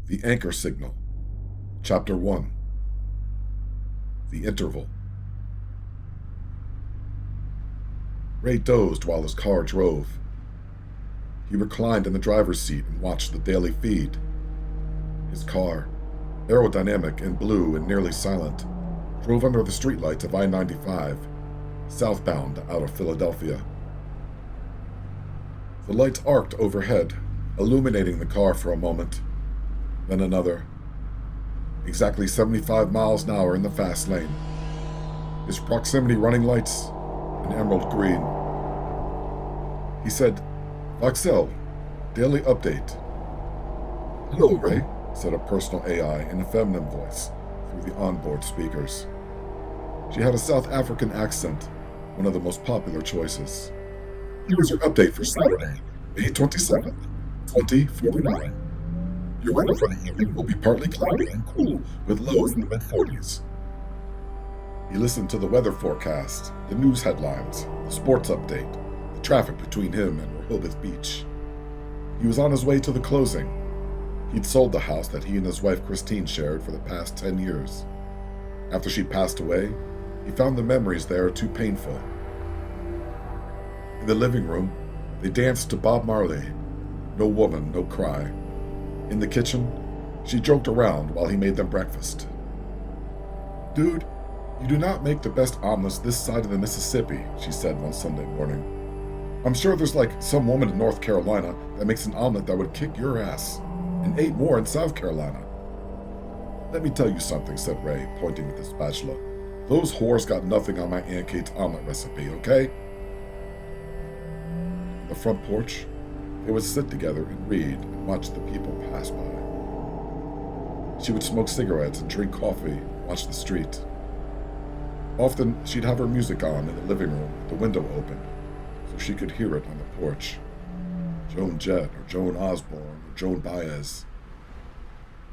The Anchor Signal. Chapter 1. The Interval. Ray dozed while his car drove. He reclined in the driver's seat and watched the daily feed. His car, aerodynamic and blue and nearly silent, drove under the streetlights of I-95, southbound out of Philadelphia. The lights arced overhead, illuminating the car for a moment, then another. Exactly 75 miles an hour in the fast lane. His proximity running lights, an emerald green. He said, "Voxel, daily update." "Hello, Ray," said a personal AI in a feminine voice through the onboard speakers. She had a South African accent, one of the most popular choices. "Here is your update for Saturday, May 27th, 2049. Your weather for the evening will be partly cloudy and cool, with lows in the mid-40s. He listened to the weather forecast, the news headlines, the sports update, the traffic between him and Rehoboth Beach. He was on his way to the closing. He'd sold the house that he and his wife Christine shared for the past 10 years. After she passed away, he found the memories there too painful. In the living room, they danced to Bob Marley. No woman, no cry. In the kitchen, she joked around while he made them breakfast. "Dude, you do not make the best omelets this side of the Mississippi," she said one Sunday morning. "I'm sure there's like some woman in North Carolina that makes an omelet that would kick your ass, and 8 more in South Carolina." "Let me tell you something," said Ray, pointing with the spatula. "Those whores got nothing on my Aunt Kate's omelet recipe, okay?" On the front porch, they would sit together and read and watch the people pass by. She would smoke cigarettes and drink coffee and watch the street. Often, she'd have her music on in the living room with the window open, so she could hear it on the porch. Joan Jett or Joan Osborne or Joan Baez.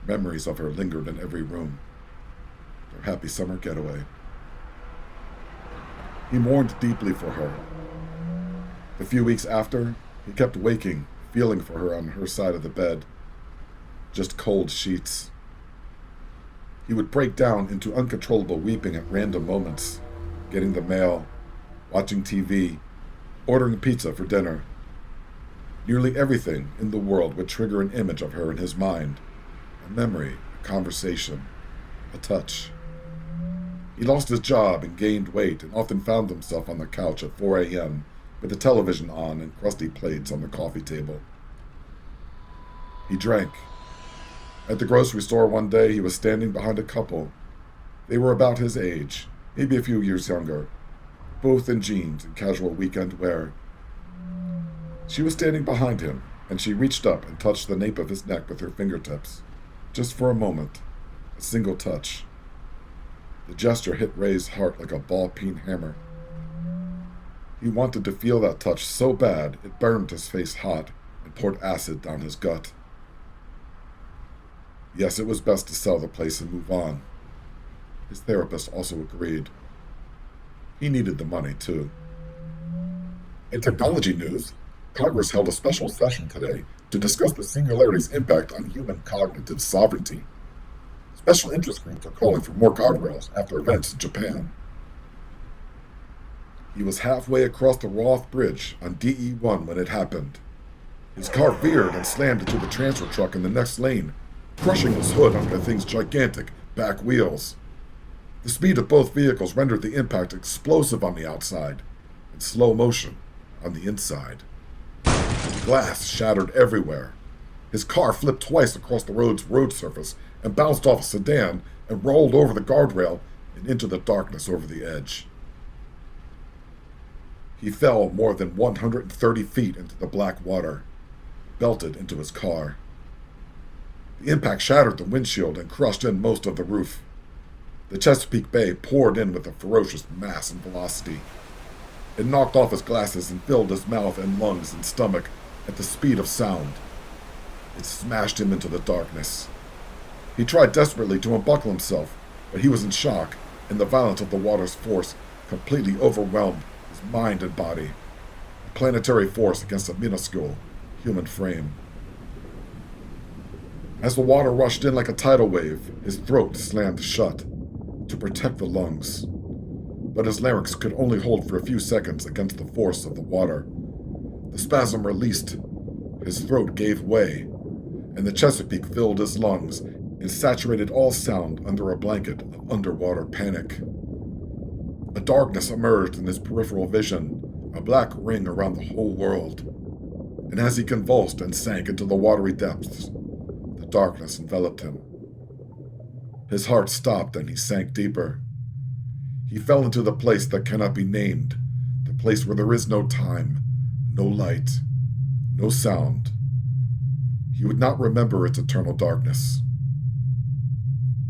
Memories of her lingered in every room. Their happy summer getaway. He mourned deeply for her. The few weeks after, he kept waking, feeling for her on her side of the bed. Just cold sheets. He would break down into uncontrollable weeping at random moments, getting the mail, watching TV, ordering pizza for dinner. Nearly everything in the world would trigger an image of her in his mind, a memory, a conversation, a touch. He lost his job and gained weight and often found himself on the couch at 4 a.m., with the television on and crusty plates on the coffee table. He drank. At the grocery store one day, he was standing behind a couple. They were about his age, maybe a few years younger, both in jeans and casual weekend wear. She was standing behind him, and she reached up and touched the nape of his neck with her fingertips, just for a moment, a single touch. The gesture hit Ray's heart like a ball-peen hammer. He wanted to feel that touch so bad it burned his face hot and poured acid down his gut. Yes, it was best to sell the place and move on. His therapist also agreed. He needed the money, too. In technology news, Congress held a special session today to discuss the singularity's impact on human cognitive sovereignty. Special interest groups are calling for more guardrails after events in Japan. He was halfway across the Roth Bridge on DE1 when it happened. His car veered and slammed into the transfer truck in the next lane, crushing his hood under the thing's gigantic back wheels. The speed of both vehicles rendered the impact explosive on the outside and slow motion on the inside. Glass shattered everywhere. His car flipped twice across the road's road surface and bounced off a sedan and rolled over the guardrail and into the darkness over the edge. He fell more than 130 feet into the black water, belted into his car. The impact shattered the windshield and crushed in most of the roof. The Chesapeake Bay poured in with a ferocious mass and velocity. It knocked off his glasses and filled his mouth and lungs and stomach at the speed of sound. It smashed him into the darkness. He tried desperately to unbuckle himself, but he was in shock, and the violence of the water's force completely overwhelmed his mind and body. A planetary force against a minuscule human frame. As the water rushed in like a tidal wave, his throat slammed shut to protect the lungs. But his larynx could only hold for a few seconds against the force of the water. The spasm released, his throat gave way, and the Chesapeake filled his lungs and saturated all sound under a blanket of underwater panic. A darkness emerged in his peripheral vision, a black ring around the whole world. And as he convulsed and sank into the watery depths, the darkness enveloped him. His heart stopped and he sank deeper. He fell into the place that cannot be named, the place where there is no time, no light, no sound. He would not remember its eternal darkness.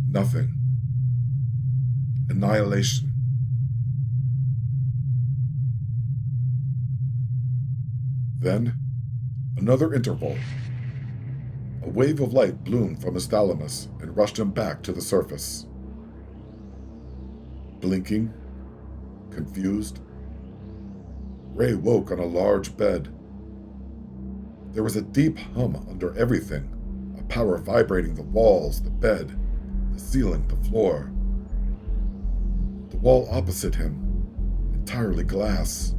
Nothing. Annihilation. Then, another interval. A wave of light bloomed from his thalamus and rushed him back to the surface. Blinking, confused, Ray woke on a large bed. There was a deep hum under everything, a power vibrating the walls, the bed, the ceiling, the floor. The wall opposite him, entirely glass,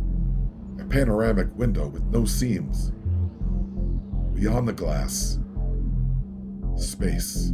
a panoramic window with no seams. Beyond the glass, space.